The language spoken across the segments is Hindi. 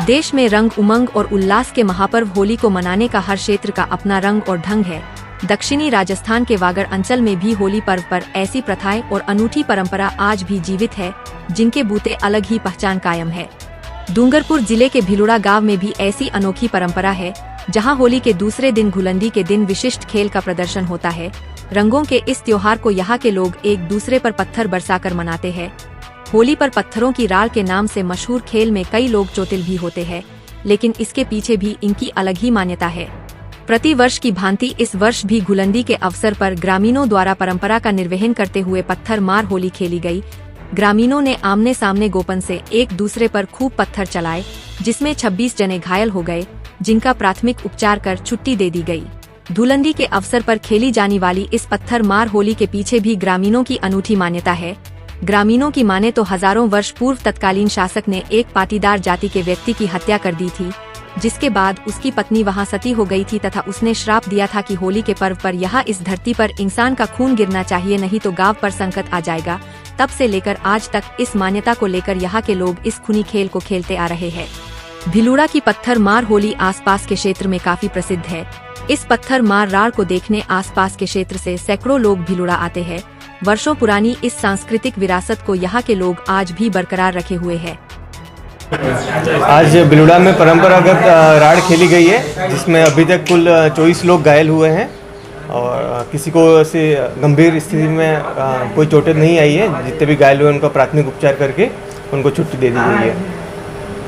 देश में रंग उमंग और उल्लास के महापर्व होली को मनाने का हर क्षेत्र का अपना रंग और ढंग है। दक्षिणी राजस्थान के वागड़ अंचल में भी होली पर्व पर ऐसी प्रथाएं और अनूठी परंपरा आज भी जीवित है, जिनके बूते अलग ही पहचान कायम है। डूंगरपुर जिले के भिलुड़ा गांव में भी ऐसी अनोखी परंपरा है, जहां होली के दूसरे दिन घुलंडी के दिन विशिष्ट खेल का प्रदर्शन होता है। रंगों के इस त्योहार को यहाँ के लोग एक दूसरे पर पत्थर बरसाकर मनाते हैं। होली पर पत्थरों की राल के नाम से मशहूर खेल में कई लोग चोटिल भी होते हैं, लेकिन इसके पीछे भी इनकी अलग ही मान्यता है। प्रति वर्ष की भांति इस वर्ष भी घुलंडी के अवसर पर ग्रामीणों द्वारा परंपरा का निर्वहन करते हुए पत्थर मार होली खेली गई। ग्रामीणों ने आमने सामने गोपन से एक दूसरे पर खूब पत्थर चलाए, जिसमें 26 जने घायल हो गए, जिनका प्राथमिक उपचार कर छुट्टी दे दी गई। धुलंडी के अवसर पर खेली जाने वाली इस पत्थर मार होली के पीछे भी ग्रामीणों की अनूठी मान्यता है। ग्रामीणों की माने तो हजारों वर्ष पूर्व तत्कालीन शासक ने एक पाटीदार जाति के व्यक्ति की हत्या कर दी थी, जिसके बाद उसकी पत्नी वहां सती हो गई थी तथा उसने श्राप दिया था कि होली के पर्व पर यहाँ इस धरती पर इंसान का खून गिरना चाहिए, नहीं तो गांव पर संकट आ जाएगा। तब से लेकर आज तक इस मान्यता को लेकर यहाँ के लोग इस खूनी खेल को खेलते आ रहे हैं। भिलुड़ा की पत्थर मार होली आसपास के क्षेत्र में काफी प्रसिद्ध है। इस पत्थर मार राड़ को देखने आसपास के क्षेत्र से सैकड़ों लोग भिलुड़ा आते हैं। वर्षों पुरानी इस सांस्कृतिक विरासत को यहाँ के लोग आज भी बरकरार रखे हुए हैं। आज भिलुड़ा में परंपरागत राड़ खेली गई है, जिसमें अभी तक कुल 24 लोग घायल हुए हैं और किसी को ऐसे गंभीर स्थिति में कोई चोटें नहीं आई है। जितने भी घायल हुए उनका प्राथमिक उपचार करके उनको छुट्टी दे दी गई है।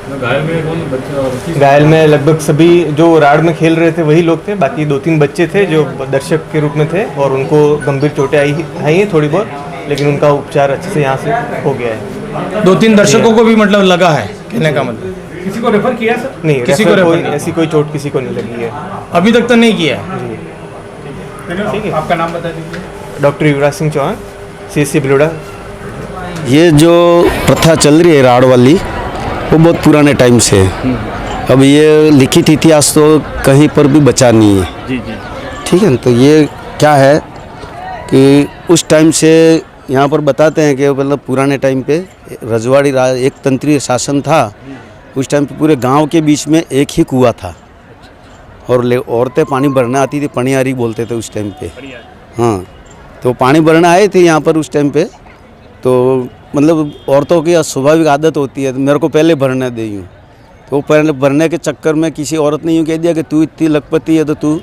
घायल में लगभग सभी जो राड़ में खेल रहे थे वही लोग थे, बाकी 2-3 बच्चे थे जो दर्शक के रूप में थे और उनको गंभीर चोटें आई हैं थोड़ी बहुत, लेकिन उनका उपचार अच्छे से यहाँ से हो गया है। 2-3 दर्शकों को भी मतलब लगा है, कहने का मतलब किसी को रेफर किया सर? नहीं, किसी को ऐसी कोई चोट किसी को नहीं लगी है अभी तक, तो नहीं किया है। ठीक है, आपका नाम बता दीजिए। Doctor Yuvraj Singh Chauhan, CSC भिलुड़ा। ये जो प्रथा चल रही है राड़ वाली, वो बहुत पुराने टाइम से है। अब ये लिखित इतिहास तो कहीं पर भी बचा नहीं है। जी जी, ठीक है ना। तो ये क्या है कि उस टाइम से यहाँ पर बताते हैं कि मतलब पुराने टाइम पे रजवाड़ी राज एक तंत्रीय शासन था। उस टाइम पे पूरे गांव के बीच में एक ही कुआं था और औरतें पानी भरने आती थी, पनियारी बोलते थे उस टाइम पे। हाँ, तो पानी भरने आए थे यहाँ पर उस टाइम पे। तो मतलब औरतों की स्वाभाविक आदत होती है, मेरे को पहले भरने दे यूँ। तो पहले भरने के चक्कर में किसी औरत ने यूँ कह दिया कि तू इतनी लखपति है तो तू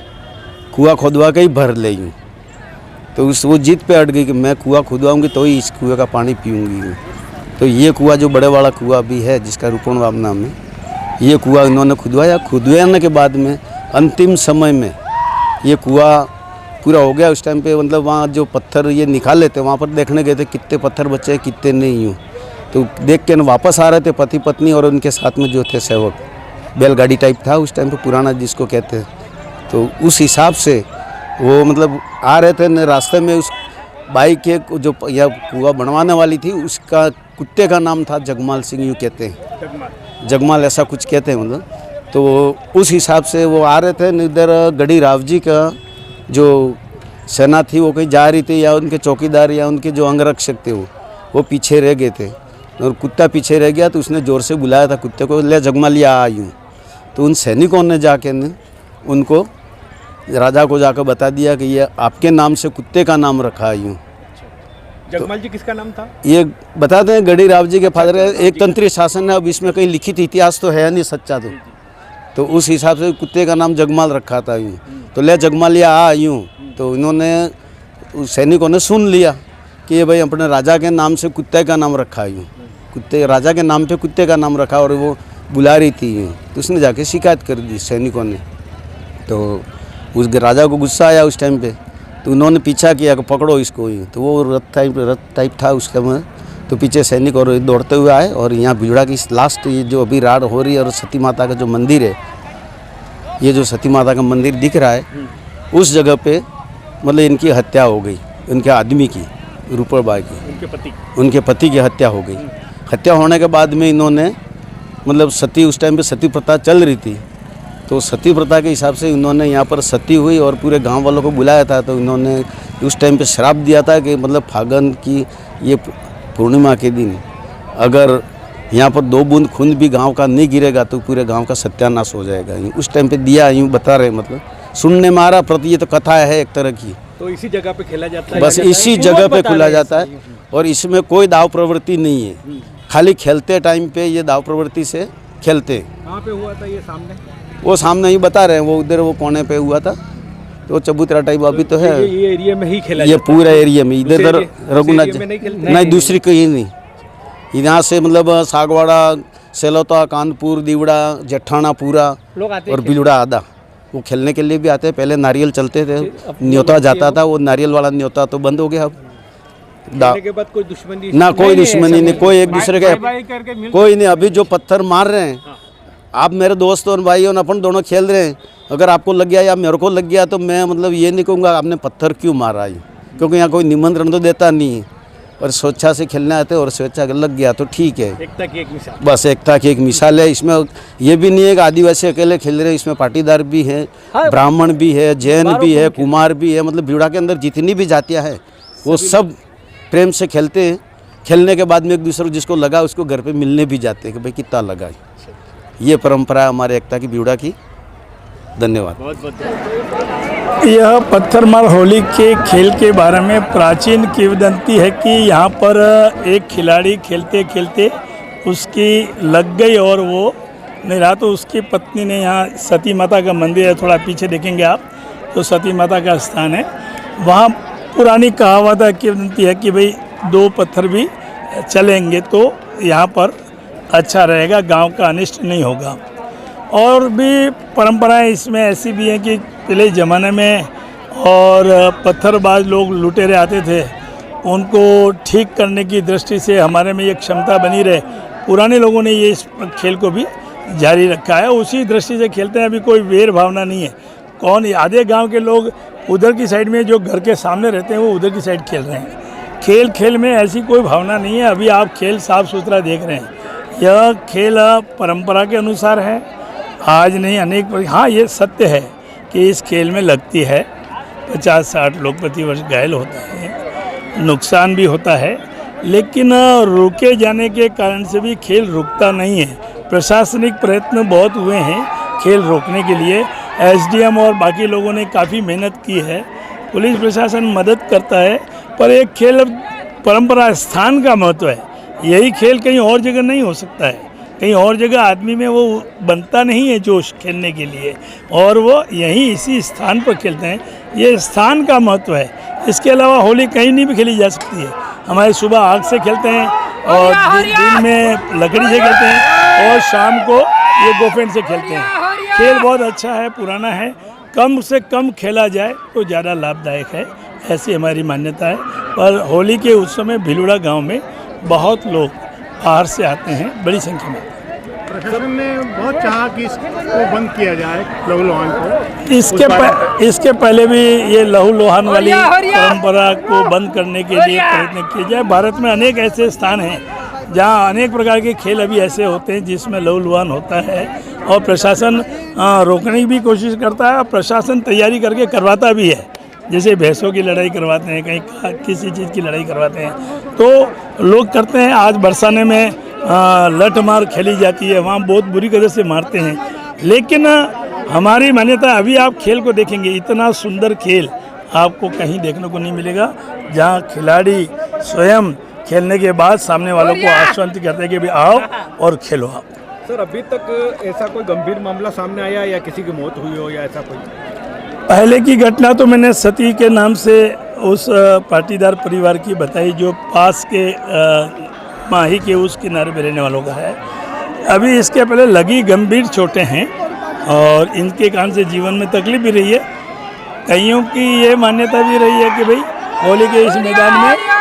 कुआं खुदवा के ही भर ले यूँ। तो वो जिद पे अट गई कि मैं कुआं खुदवाऊँगी तो ही इस कुएं का पानी पीऊँगी। तो ये कुआं जो बड़े वाला कुआं भी है, जिसका रूपणवाब नाम है, ये कुआं इन्होंने खुदवाया। खुदवाने के बाद में अंतिम समय में ये कुआं पूरा हो गया। उस टाइम पे मतलब वहाँ जो पत्थर ये निकाले थे, वहाँ पर देखने गए थे कितने पत्थर बचे हैं कितने नहीं यूँ। तो देख के वापस आ रहे थे पति पत्नी और उनके साथ में जो थे सेवक, बैलगाड़ी टाइप था उस टाइम पे पुराना जिसको कहते हैं। तो उस हिसाब से वो मतलब आ रहे थे न, रास्ते में उस बाइक के जो यह कुआं बनवाने वाली थी उसका कुत्ते का नाम था जगमाल सिंह, यूँ कहते हैं जगमाल, ऐसा कुछ कहते हैं मतलब। तो उस हिसाब से वो आ रहे थे। इधर गढ़ी राव जी का जो सेना थी वो कहीं जा रही थी, या उनके चौकीदार या उनके जो अंगरक्षक थे वो पीछे रह गए थे और कुत्ता पीछे रह गया। तो उसने ज़ोर से बुलाया था कुत्ते को, ले जगमालिया आ यूँ। तो उन सैनिकों ने जाके उनको राजा को जाकर बता दिया कि ये आपके नाम से कुत्ते का नाम रखा है यूँ। जगमाल जी किसका नाम था? ये बताते हैं गढ़ी राव जी के फादर। एक तंत्रीय शासन है, अब इसमें कहीं लिखित इतिहास तो है नहीं सच्चा। तो उस हिसाब से कुत्ते का नाम जगमाल रखा था यूँ। तो ले जगमालिया आ यूँ। तो इन्होंने सैनिकों ने सुन लिया कि ये भाई अपने राजा के नाम से कुत्ते का नाम रखा यूँ, कुत्ते राजा के नाम पे कुत्ते का नाम रखा और वो बुला रही थी यूँ। तो उसने जाके शिकायत कर दी सैनिकों ने। तो उस राजा को गुस्सा आया उस टाइम पे। तो उन्होंने पीछा किया कि पकड़ो इसको यूँ। तो वो रथ टाइप था उसके में। तो पीछे सैनिक और दौड़ते हुए आए और यहाँ भिलुड़ा की लास्ट ये जो अभी राड़ हो रही है और सती माता का जो मंदिर है, ये जो सती माता का मंदिर दिख रहा है, उस जगह पे मतलब इनकी हत्या हो गई, उनके आदमी की, रूपड़बाई की, उनके पति की हत्या हो गई। हत्या होने के बाद में इन्होंने मतलब सती, उस टाइम पे सती प्रथा चल रही थी। तो सती प्रथा के हिसाब से इन्होंने यहाँ पर सती हुई और पूरे गांव वालों को बुलाया था। तो इन्होंने उस टाइम पे श्राप दिया था कि मतलब फागन की ये पूर्णिमा के दिन अगर यहाँ पर 2 बूंद खून भी गांव का नहीं गिरेगा तो पूरे गांव का सत्यानाश हो जाएगा। उस टाइम पे दिया यूँ बता रहे, मतलब सुनने में आ रहा, प्रति ये तो कथा है एक तरह की। तो इसी जगह पे खेला जाता है, बस इसी जगह पे खुला जाता है और इसमें कोई दाव प्रवृत्ति नहीं है, खाली खेलते टाइम पे ये दाव प्रवृत्ति से खेलते। कहाँ पे हुआ था ये? सामने, वो सामने ही बता रहे हैं, वो उधर वो कोने पे हुआ था, तो चबूतरा टाइप अभी तो है। ये एरिया में ही खेला ये पूरा एरिया में, इधर रघुनाथ नहीं दूसरी कहीं नहीं, यहाँ से मतलब सागवाड़ा, सेलौता, कानपुर, दीवड़ा, जट्ठाना पूरा और बिलुड़ा आधा वो खेलने के लिए भी आते हैं। पहले नारियल चलते थे, न्योता जाता था, वो नारियल वाला न्योता तो बंद हो गया। अब के बाद कोई दुश्मनी ना, कोई दुश्मनी नहीं, कोई एक दूसरे के कोई नहीं। अभी जो पत्थर मार रहे हैं, आप मेरे दोस्त और भाई और अपन दोनों खेल रहे हैं, अगर आपको लग गया या मेरे को लग गया तो मैं मतलब ये नहीं कहूँगा आपने पत्थर क्यों मारा है, क्योंकि यहाँ कोई निमंत्रण तो देता नहीं है और स्वेच्छा से खेलने आते और स्वेच्छा लग गया तो ठीक है। एकता की एक मिसाल, बस एकता की एक मिसाल है। इसमें ये भी नहीं है कि आदिवासी अकेले खेल रहे हैं, इसमें पाटीदार भी है, ब्राह्मण भी है, जैन भी है, कुमार भी है, मतलब भिवड़ा के अंदर जितनी भी जातियाँ हैं वो सब प्रेम से खेलते हैं। खेलने के बाद में एक दूसरे को जिसको लगा उसको घर पे मिलने भी जाते हैं कि भाई कितना लगा है। ये परंपरा है हमारे एकता की, भिवड़ा की। धन्यवाद। यह पत्थरमार होली के खेल के बारे में प्राचीन किंवदंती है कि यहाँ पर एक खिलाड़ी खेलते खेलते उसकी लग गई और वो नहीं रहा, तो उसकी पत्नी ने, यहाँ सती माता का मंदिर है, थोड़ा पीछे देखेंगे आप तो सती माता का स्थान है, वहाँ पुरानी कहावत है, किंवदंती है कि भाई 2 पत्थर भी चलेंगे तो यहाँ पर अच्छा रहेगा, गांव का अनिष्ट नहीं होगा। और भी परंपराएं इसमें ऐसी भी हैं कि पहले ज़माने में और पत्थरबाज लोग लुटेरे आते थे, उनको ठीक करने की दृष्टि से हमारे में ये क्षमता बनी रहे, पुराने लोगों ने ये इस खेल को भी जारी रखा है, उसी दृष्टि से खेलते हैं। अभी कोई वेर भावना नहीं है। कौन, आधे गांव के लोग उधर की साइड में, जो घर के सामने रहते हैं वो उधर की साइड खेल रहे हैं। खेल में ऐसी कोई भावना नहीं है। अभी आप खेल साफ सुथरा देख रहे हैं। यह खेल परंपरा के अनुसार है, आज नहीं अनेक। हाँ, ये सत्य है कि इस खेल में लगती है 50-60 लोग प्रति वर्ष घायल होते हैं, नुकसान भी होता है, लेकिन रुके जाने के कारण से भी खेल रुकता नहीं है। प्रशासनिक प्रयत्न बहुत हुए हैं खेल रोकने के लिए, एसडीएम और बाकी लोगों ने काफ़ी मेहनत की है, पुलिस प्रशासन मदद करता है, पर एक खेल परंपरा स्थान का महत्व है। यही खेल कहीं और जगह नहीं हो सकता है, कहीं और जगह आदमी में वो बनता नहीं है जोश खेलने के लिए, और वो यहीं इसी स्थान पर खेलते हैं। ये स्थान का महत्व है। इसके अलावा होली कहीं नहीं भी खेली जा सकती है। हमारे सुबह आग से खेलते हैं और दिन में लकड़ी से खेलते हैं और शाम को ये गोफेंड से खेलते हैं। खेल बहुत अच्छा है, पुराना है, कम से कम खेला जाए तो ज़्यादा लाभदायक है, ऐसी हमारी मान्यता है। पर होली के उत्सव में भिलुड़ा गाँव में बहुत लोग बाहर से आते हैं, बड़ी संख्या में। प्रशासन ने बहुत चाहा कि इसको बंद किया जाए, लहू लोहान को। इसके पहले भी ये लहू लोहान वाली परंपरा को बंद करने के लिए प्रयत्न किए जाए। भारत में अनेक ऐसे स्थान हैं जहां अनेक प्रकार के खेल अभी ऐसे होते हैं जिसमें लहू लोहान होता है, और प्रशासन रोकने की भी कोशिश करता है और प्रशासन तैयारी करके करवाता भी है। जैसे भैंसों की लड़ाई करवाते हैं, कहीं किसी चीज़ की लड़ाई करवाते हैं, तो लोग करते हैं। आज बरसाने में लठ मार खेली जाती है, वहाँ बहुत बुरी तरह से मारते हैं, लेकिन हमारी मान्यता, अभी आप खेल को देखेंगे, इतना सुंदर खेल आपको कहीं देखने को नहीं मिलेगा जहाँ खिलाड़ी स्वयं खेलने के बाद सामने वालों को आश्वस्त करते हैं कि भी आओ और खेलो आप। सर, अभी तक ऐसा कोई गंभीर मामला सामने आया या किसी की मौत हुई हो या ऐसा कोई? पहले की घटना तो मैंने सती के नाम से उस पाटीदार परिवार की बताई, जो पास के माही के उस किनारे पे रहने वालों का है। अभी इसके पहले लगी गंभीर चोटें हैं और इनके कारण से जीवन में तकलीफ भी रही है। कईयों की ये मान्यता भी रही है कि भाई होली के इस मैदान में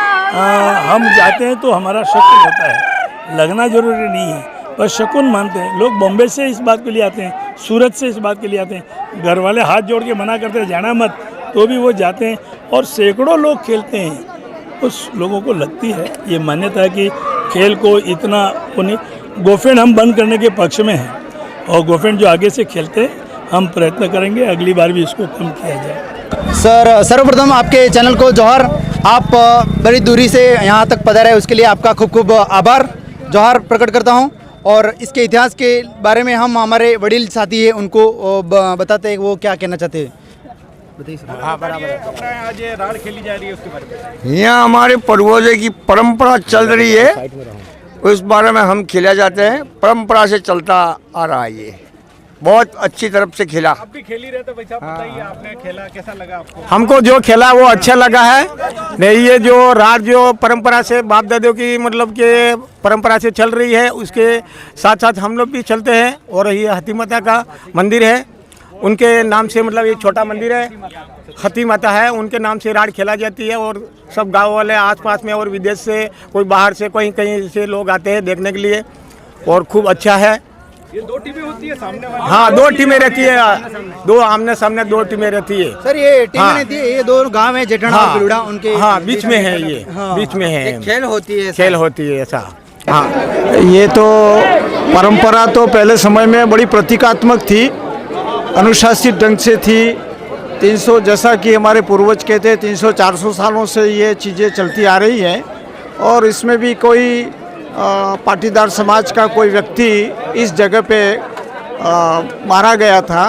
हम जाते हैं तो हमारा शकुन होता है। लगना जरूरी नहीं है, पर शकुन मानते हैं लोग। बॉम्बे से इस बात के लिए आते हैं, सूरत से इस बात के लिए आते हैं। घर वाले हाथ जोड़ के मना करते हैं जाना मत, तो भी वो जाते हैं और सैकड़ों लोग खेलते हैं। उस लोगों को लगती है, ये मान्यता है कि खेल को इतना उन्हें गोफेंड हम बंद करने के पक्ष में हैं, और गोफेंड जो आगे से खेलते हैं हम प्रयत्न करेंगे अगली बार भी इसको कम किया जाए। सर, सर्वप्रथम आपके चैनल को जौहर। आप बड़ी दूरी से यहाँ तक पधारे, उसके लिए आपका खूब खूब आभार। जोहार प्रकट करता हूं और इसके इतिहास के बारे में हम हमारे वडील साथी हैं उनको बताते हैं वो क्या कहना चाहते हैं। आज ये राड़ खेली जा रही है उसके बारे में। यहाँ हमारे पूर्वजों की परंपरा चल रही है, उस बारे में हम खेला जाते हैं। परंपरा से चलता आ रहा है, ये बहुत अच्छी तरफ से खेला। आप भी खेल ही रहे थे भाई साहब, बताइए आपने खेला कैसा लगा आपको? हमको जो खेला वो अच्छा लगा है। नहीं, ये जो राड जो परंपरा से बाप दादों की मतलब के परंपरा से चल रही है, उसके साथ साथ हम लोग भी चलते हैं। और ये हाथी माता का मंदिर है, उनके नाम से मतलब ये छोटा मंदिर है, हाथी माता है, उनके नाम से राड खेला जाती है। और सब गाँव वाले आसपास में और विदेश से कोई बाहर से कहीं कहीं से लोग आते हैं देखने के लिए, और खूब अच्छा है। ये 2 टीमें होती है सामने वाली? हाँ, 2 टीमें रहती है, 2 आमने सामने 2 टीमें रहती है। सर ये टीमें रहती है, ये 2 गांव है जेठाना और बिलुड़ा, उनके बीच में है, ये बीच में है, खेल होती है, खेल होती है ऐसा। हाँ, ये तो परंपरा तो पहले समय में बड़ी प्रतीकात्मक थी, अनुशासित ढंग से थी। 300 जैसा कि हमारे पूर्वज कहते हैं 300-400 सालों से ये चीज़ें चलती आ रही हैं। और इसमें भी कोई पाटीदार समाज का कोई व्यक्ति इस जगह पे मारा गया था,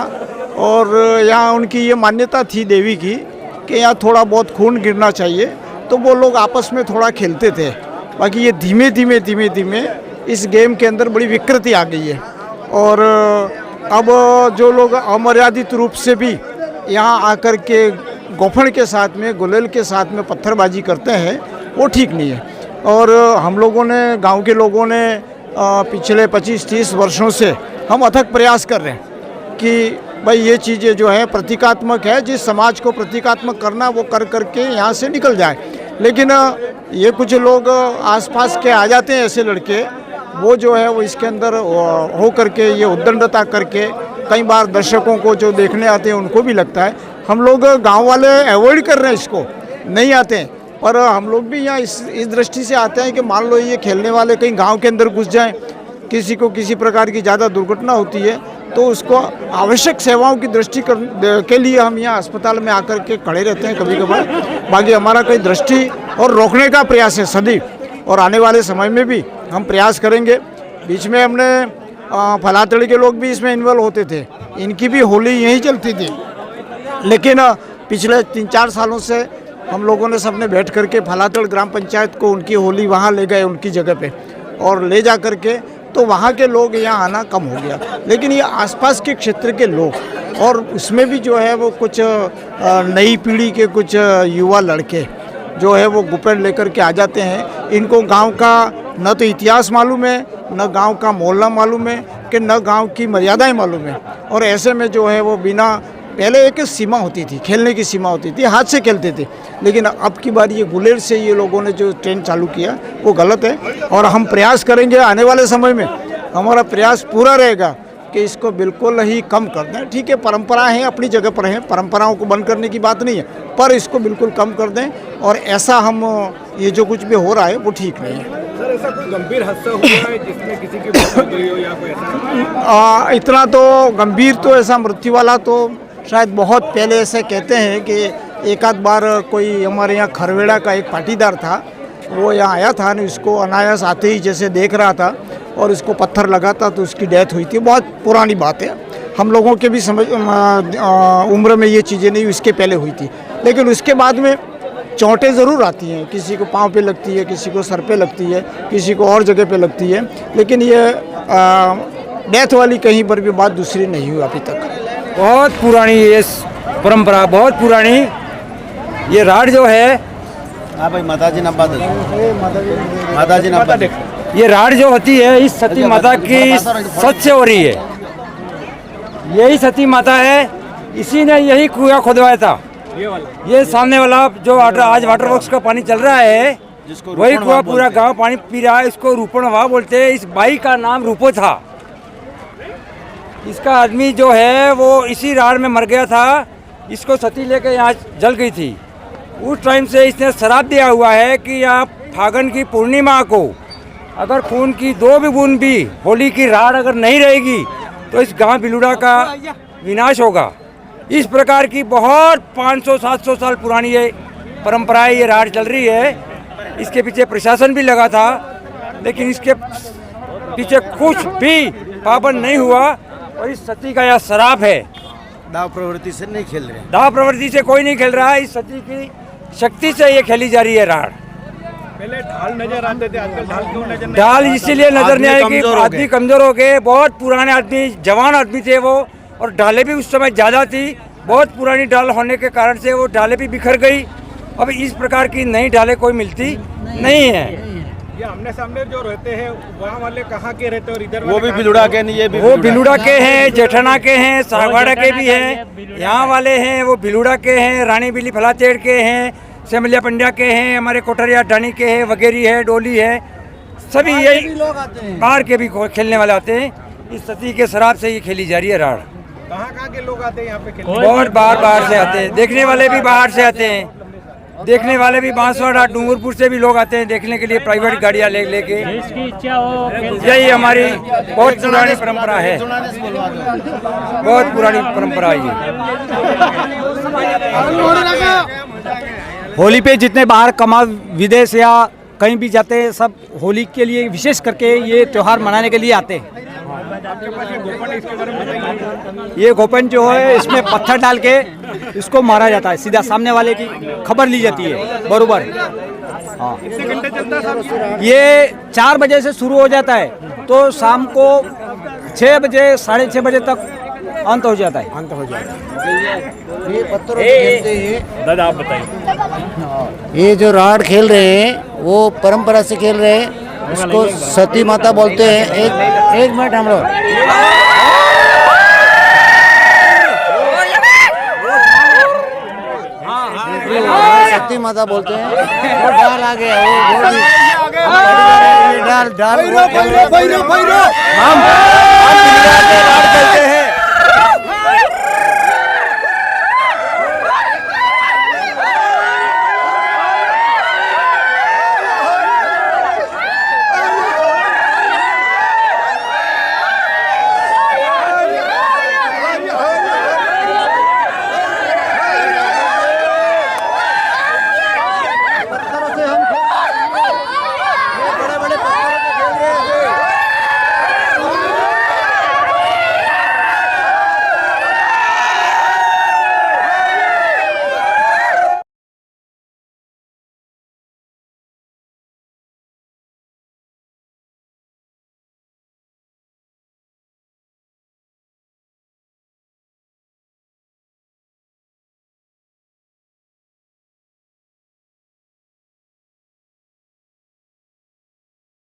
और यहाँ उनकी ये मान्यता थी देवी की कि यहाँ थोड़ा बहुत खून गिरना चाहिए, तो वो लोग आपस में थोड़ा खेलते थे। बाकी ये धीमे धीमे इस गेम के अंदर बड़ी विकृति आ गई है। और अब जो लोग अमर्यादित रूप से भी यहाँ आकर के गोफन के साथ में, गुलेल के साथ में पत्थरबाजी करते हैं, वो ठीक नहीं है। और हम लोगों ने, गांव के लोगों ने पिछले 25-30 वर्षों से हम अथक प्रयास कर रहे हैं कि भाई ये चीज़ें जो है प्रतीकात्मक है, जिस समाज को प्रतीकात्मक करना वो कर करके यहाँ से निकल जाए। लेकिन ये कुछ लोग आसपास के आ जाते हैं, ऐसे लड़के, वो जो है वो इसके अंदर हो करके ये उद्दंडता करके कई बार दर्शकों को जो देखने आते हैं उनको भी लगता है। हम लोग गांव वाले अवॉइड कर रहे हैं, इसको नहीं आते हैं, पर हम लोग भी यहाँ इस दृष्टि से आते हैं कि मान लो ये खेलने वाले कहीं गांव के अंदर घुस जाएं, किसी को किसी प्रकार की ज़्यादा दुर्घटना होती है, तो उसको आवश्यक सेवाओं की दृष्टि के लिए हम यहाँ अस्पताल में आकर के खड़े रहते हैं कभी कभार। बाकी हमारा कई दृष्टि और रोकने का प्रयास है सदैव, और आने वाले समय में भी हम प्रयास करेंगे। बीच में हमने फलातड़ी के लोग भी इसमें इन्वॉल्व होते थे, इनकी भी होली यहीं चलती थी। लेकिन पिछले 3-4 सालों से हम लोगों ने सबने बैठ करके फलातड़ ग्राम पंचायत को उनकी होली वहाँ ले गए, उनकी जगह पे, और ले जा करके तो वहाँ के लोग यहाँ आना कम हो गया। लेकिन ये आसपास के क्षेत्र के लोग, और उसमें भी जो है वो कुछ नई पीढ़ी के कुछ युवा लड़के जो है वो गुप्पेट लेकर के आ जाते हैं। इनको गांव का न तो इतिहास मालूम है, न गांव का मोहल्ला मालूम है, कि न गांव की मर्यादाएं मालूम है। और ऐसे में जो है वो बिना, पहले एक सीमा होती थी, खेलने की सीमा होती थी, हाथ से खेलते थे। लेकिन अब की बार ये गुलेल से ये लोगों ने जो ट्रेंड चालू किया वो गलत है। और हम प्रयास करेंगे आने वाले समय में, हमारा प्रयास पूरा रहेगा कि इसको बिल्कुल ही कम कर दें। ठीक है, परंपरा है, अपनी जगह पर है, परंपराओं को बंद करने की बात नहीं है, पर इसको बिल्कुल कम कर दें। और ऐसा हम, ये जो कुछ भी हो रहा है वो ठीक नहीं है। सर, ऐसा कोई गंभीर हादसा हुआ है जिसमें किसी की मौत हो गई हो या कोई ऐसा? इतना तो गंभीर तो, ऐसा मृत्यु वाला तो शायद बहुत पहले ऐसे कहते हैं कि एक आध बार कोई हमारे यहाँ खरवेड़ा का एक पाटीदार था, वो यहाँ आया था, नहीं उसको अनायास आते ही जैसे देख रहा था और इसको पत्थर लगा था, तो उसकी डेथ हुई थी। बहुत पुरानी बात है, हम लोगों के भी समझ उम्र में ये चीज़ें नहीं, इसके पहले हुई थी। लेकिन उसके बाद में चोटें ज़रूर आती हैं, किसी को पाँव पे लगती है, किसी को सर पे लगती है, किसी को और जगह पे लगती है। लेकिन ये डेथ वाली कहीं पर भी बात दूसरी नहीं हुई अभी तक। बहुत पुरानी ये परंपरा, बहुत पुरानी। ये राड जो है, हाँ भाई, माताजी नब्बा ये राड जो होती है इस सती माता की सच से हो रही है। यही सती माता है, इसी ने यही कुआं खुदवाया था। ये सामने वाला जो आज वाटर वर्क्स का पानी चल रहा है, वही कुआं पूरा गांव पानी पी रहा है। इसको रूपण वाह बोलते हैं। इस बाई का नाम रूपो था। इसका आदमी जो है वो इसी राड में मर गया था। इसको सती लेकर यहाँ जल गई थी। उस टाइम से इसने शराब दिया हुआ है कि यहाँ फागन की पूर्णिमा को अगर खून की 2 भी बूंद भी होली की राड अगर नहीं रहेगी तो इस गांव बिलुड़ा का विनाश होगा। इस प्रकार की बहुत 500-700 साल पुरानी ये परंपराएं, ये राड चल रही है। इसके पीछे प्रशासन भी लगा था, लेकिन इसके पीछे कुछ भी पाबंद नहीं हुआ और इस सती का यह श्राप है। दाव प्रवृत्ति से नहीं खेल रहे, दाव प्रवृत्ति से कोई नहीं खेल रहा है, इस सती की शक्ति से ये खेली जा रही है राड़। पहले ढाल नजर आते थे, आजकल ढाल क्यों नजर नहीं? ढाल इसीलिए नजर नहीं आएगी, आदमी कमजोर हो गए, बहुत पुराने आदमी, जवान आदमी थे वो, और ढालें भी उस समय ज्यादा थी, बहुत पुरानी ढाल होने के कारण से वो ढालें भी बिखर गई। अब इस प्रकार की नई ढालें कोई मिलती नहीं है। ये आमने सामने जो रहते हैं वहाँ वाले कहाँ के रहते हैं और इधर वो भी बिलुड़ा के नहीं, ये भी वो बिलुड़ा के हैं, जेठना के हैं, सागवाड़ा के भी हैं, यहाँ वाले हैं वो बिलुड़ा के हैं, रानी बिली फलाचेड़ के हैं, सेमलिया पंड्या के हैं, हमारे कोठरिया डानी के हैं, वगैरह है, डोली है, सभी यही बाहर के भी खेलने वाले आते हैं। इस सती के शराब से ये खेली जा रही है राड़। कहाँ के लोग आते हैं यहाँ पे खेलने? बहुत बाहर से आते हैं, देखने वाले भी बाहर से आते हैं, देखने वाले भी बांसवाड़ा डूंगरपुर से भी लोग आते हैं देखने के लिए, प्राइवेट गाड़ियाँ लेके। यही हमारी बहुत पुरानी परंपरा है, बहुत पुरानी परंपरा है ये। होली पे जितने बाहर कमाल विदेश या कहीं भी जाते हैं, सब होली के लिए विशेष करके ये त्यौहार मनाने के लिए आते हैं। ये गोपन जो है इसमें पत्थर डाल के इसको मारा जाता है, सीधा सामने वाले की खबर ली जाती है बरोबर। हाँ, ये 4 बजे से शुरू हो जाता है तो शाम को 6 बजे 6:30 बजे तक अंत हो जाता है। ये पत्थरों से खेलते हैं। दादा आप बताइए। ये जो राड खेल रहे हैं वो परंपरा से खेल रहे हैं, उसको सती माता बोलते हैं। एक मिनट हम लोग सती माता बोलते हैं। वो डाल आ गया, वो डाल हम राड खेलते हैं,